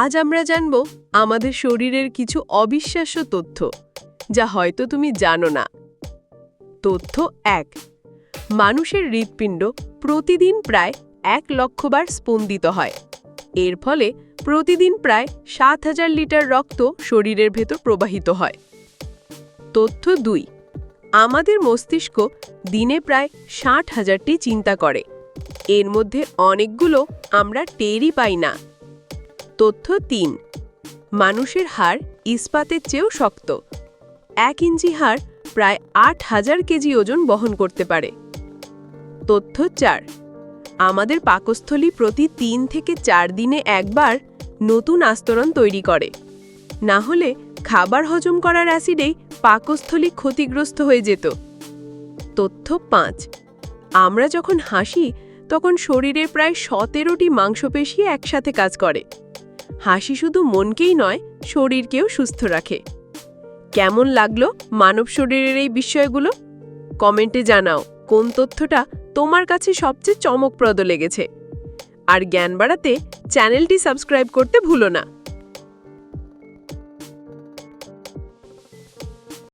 আজ আমরা জানব আমাদের শরীরের কিছু অবিশ্বাস্য তথ্য যা হয়তো তুমি জানো না। তথ্য ১। মানুষের হৃৎপিণ্ড প্রতিদিন প্রায় ১,০০,০০০ বার স্পন্দিত হয়। এর ফলে প্রতিদিন প্রায় ৭,০০০ লিটার রক্ত শরীরের ভেতর প্রবাহিত হয়। তথ্য ২। আমাদের মস্তিষ্ক দিনে প্রায় ৬০,০০০টি চিন্তা করে। এর মধ্যে অনেকগুলো আমরা টেরই পাই না। তথ্য ৩। মানুষের হাড় ইস্পাতের চেয়েও শক্ত। ১ ইঞ্চি হাড় প্রায় ৮,০০০ কেজি ওজন বহন করতে পারে। তথ্য ৪। আমাদের পাকস্থলী প্রতি ৩ থেকে ৪ দিনে একবার নতুন আস্তরণ তৈরি করে। না হলে খাবার হজম করার অ্যাসিডেই পাকস্থলী ক্ষতিগ্রস্ত হয়ে যেত। তথ্য ৫। আমরা যখন হাসি তখন শরীরের প্রায় ১৭টি মাংসপেশি একসাথে কাজ করে। হাসি শুধু মনকেই নয়, শরীরকেও সুস্থ রাখে। কেমন লাগলো মানব শরীরের এই বিষয়গুলো? কমেন্টে জানাও কোন তথ্যটা তোমার কাছে সবচেয়ে চমকপ্রদ লেগেছে। আর জ্ঞান বাড়াতে চ্যানেলটি সাবস্ক্রাইব করতে ভুলো না।